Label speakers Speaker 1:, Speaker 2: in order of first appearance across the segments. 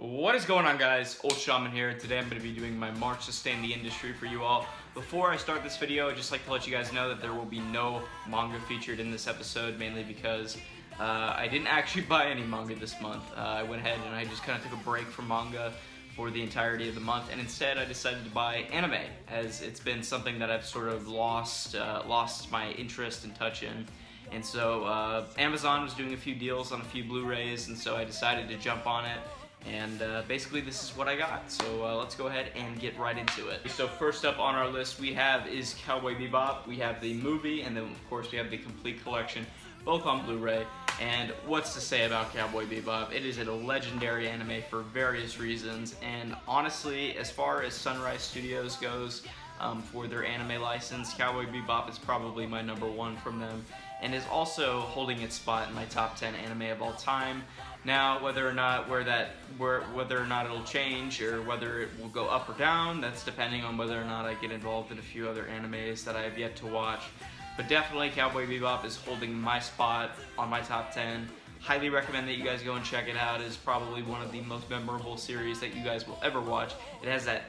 Speaker 1: What is going on, guys? Old Shaman here. Today I'm going to be doing my March to Stay in the Industry for you all. Before I start this video, I'd just like to let you guys know that there will be no manga featured in this episode, mainly because I didn't actually buy any manga this month. I went ahead and I just kind of took a break from manga for the entirety of the month, and instead I decided to buy anime, as it's been something that I've sort of lost my interest and touch in. And so Amazon was doing a few deals on a few Blu-rays, and so I decided to jump on it. And basically this is what I got, so let's go ahead and get right into it. So first up on our list we have is Cowboy Bebop. We have the movie, and then of course we have the complete collection, both on Blu-ray. And what's to say about Cowboy Bebop? It is a legendary anime for various reasons, and honestly, as far as Sunrise Studios goes, for their anime license, Cowboy Bebop is probably my #1 from them, and is also holding its spot in my top 10 anime of all time. Now, whether or not it'll change or whether it will go up or down, that's depending on whether or not I get involved in a few other animes that I have yet to watch. But definitely Cowboy Bebop is holding my spot on my top 10. Highly recommend that you guys go and check it out. It is probably one of the most memorable series that you guys will ever watch. It has that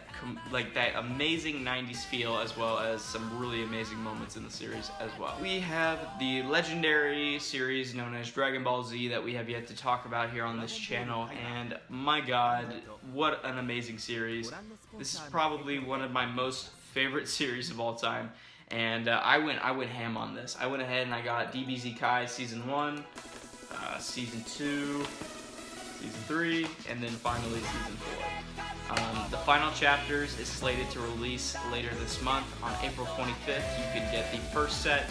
Speaker 1: amazing 90s feel, as well as some really amazing moments in the series as well. We have the legendary series known as Dragon Ball Z that we have yet to talk about here on this channel, and my god, what an amazing series. This is probably one of my most favorite series of all time, and I went ham on this. I went ahead and I got DBZ Kai Season 1, Season 2, Season 3, and then finally Season 4. The final chapters is slated to release later this month. On April 25th, you can get the first set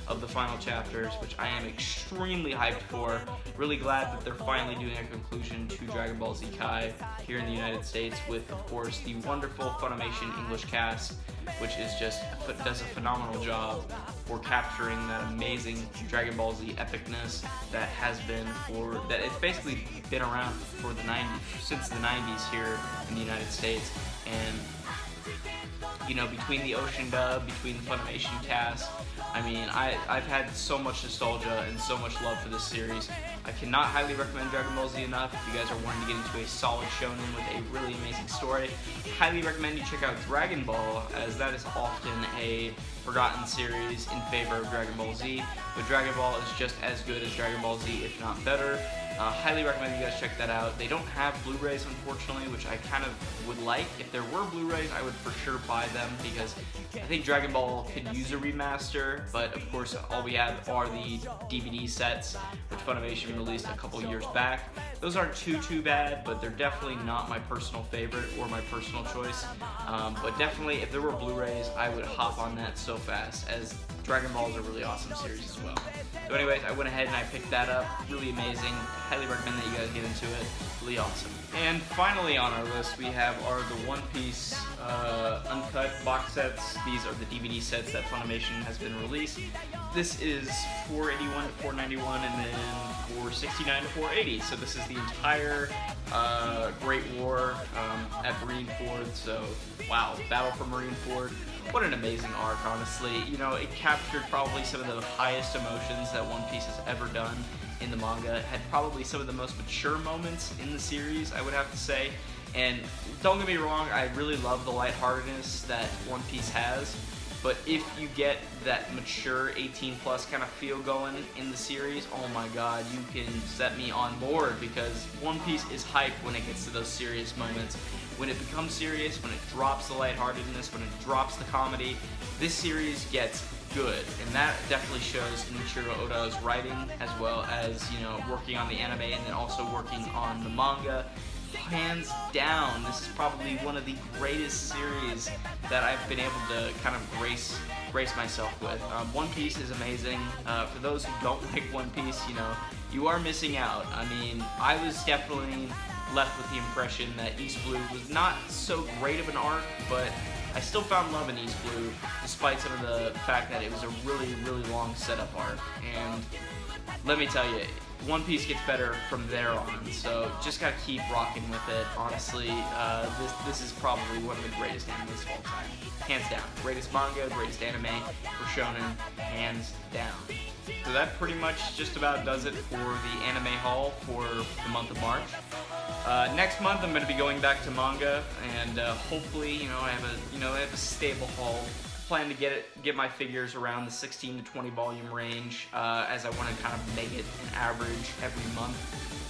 Speaker 1: of the final chapters, which I am extremely hyped for. Really glad that they're finally doing a conclusion to Dragon Ball Z Kai here in the United States with, of course, the wonderful Funimation English cast, which is does a phenomenal job for capturing that amazing Dragon Ball Z epicness that it's basically been around for the 90s, since the 90s here in the United States. And you know, between the Ocean dub, between the Funimation cast, I mean, I've had so much nostalgia and so much love for this series. I cannot highly recommend Dragon Ball Z enough. If you guys are wanting to get into a solid shonen with a really amazing story, highly recommend you check out Dragon Ball, as that is often a forgotten series in favor of Dragon Ball Z. But Dragon Ball is just as good as Dragon Ball Z, if not better. Highly recommend you guys check that out. They don't have Blu-rays, unfortunately, which I kind of would like. If there were Blu-rays, I would for sure buy them, because I think Dragon Ball could use a remaster, but of course all we have are the DVD sets, which Funimation released a couple years back. Those aren't too bad, but they're definitely not my personal favorite or my personal choice. But definitely, if there were Blu-rays, I would hop on that so fast, as Dragon Ball is a really awesome series as well. So anyways, I went ahead and I picked that up. Really amazing. Highly recommend that you guys get into it. Really awesome. And finally on our list, we have the One Piece uncut box sets. These are the DVD sets that Funimation has been released. This is $481 to $491, and then $469 to $480. So this is the entire Great War at Marineford. So wow, Battle for Marineford. What an amazing arc, honestly. You know, it captured probably some of the highest emotions that One Piece has ever done in the manga. It had probably some of the most mature moments in the series, I would have to say. And don't get me wrong, I really love the lightheartedness that One Piece has. But if you get that mature 18+ kind of feel going in the series, oh my god, you can set me on board, because One Piece is hype when it gets to those serious moments. When it becomes serious, when it drops the lightheartedness, when it drops the comedy, this series gets good. And that definitely shows in Ichiro Oda's writing, as well as, you know, working on the anime and then also working on the manga. Hands down, this is probably one of the greatest series that I've been able to kind of grace myself with. One Piece is amazing. For those who don't like One Piece, you know, you are missing out. I mean, I was definitely left with the impression that East Blue was not so great of an arc, but I still found love in East Blue, despite some of the fact that it was a really long setup arc. And let me tell you, One Piece gets better from there on, so just gotta keep rocking with it. Honestly, this is probably one of the greatest animes of all time. Hands down. Greatest manga, greatest anime for shonen, hands down. So that pretty much just about does it for the anime haul for the month of March. Next month I'm going to be going back to manga, and hopefully, I have a stable haul. Plan to get my figures around the 16 to 20 volume range, as I want to kind of make it an average every month.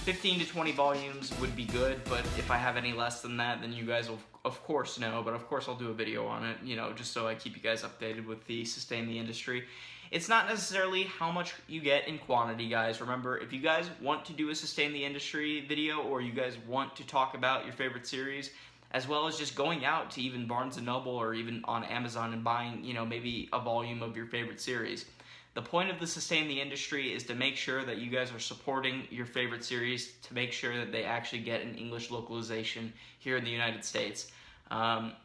Speaker 1: 15 to 20 volumes would be good, but if I have any less than that, then you guys will of course know, but of course I'll do a video on it, just so I keep you guys updated with the Sustain the Industry. It's not necessarily how much you get in quantity, guys. Remember, if you guys want to do a Sustain the Industry video, or you guys want to talk about your favorite series, as well as just going out to even Barnes & Noble or even on Amazon and buying, maybe a volume of your favorite series. The point of the Sustain the Industry is to make sure that you guys are supporting your favorite series, to make sure that they actually get an English localization here in the United States. Dragon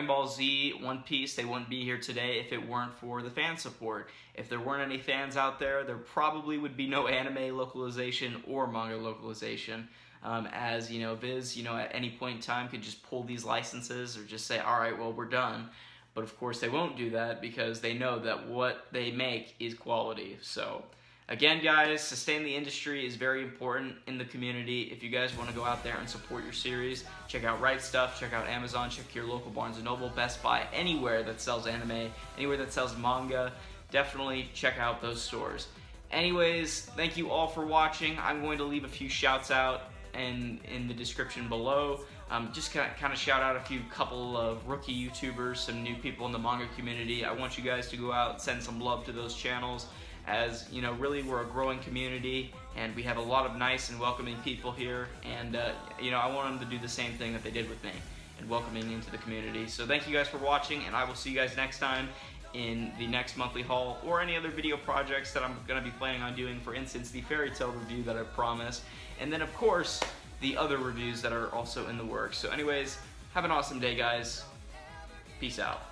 Speaker 1: Ball Z, One Piece, they wouldn't be here today if it weren't for the fan support. If there weren't any fans out there, there probably would be no anime localization or manga localization. As Viz, at any point in time could just pull these licenses or just say, all right, well, we're done. But of course they won't do that because they know that what they make is quality. So again, guys, Sustain the Industry is very important in the community. If you guys want to go out there and support your series, check out Right Stuff, check out Amazon, check your local Barnes & Noble, Best Buy, anywhere that sells anime, anywhere that sells manga. Definitely check out those stores. Anyways, thank you all for watching. I'm going to leave a few shouts out in the description below. Just kind of shout out a couple of rookie YouTubers, some new people in the manga community. I want you guys to go out and send some love to those channels, as really we're a growing community and we have a lot of nice and welcoming people here, and I want them to do the same thing that they did with me and welcoming me into the community. So thank you guys for watching, and I will see you guys next time in the next monthly haul or any other video projects that I'm going to be planning on doing. For instance, the Fairy Tail review that I promised, and then of course the other reviews that are also in the works. So anyways, have an awesome day, guys. Peace out.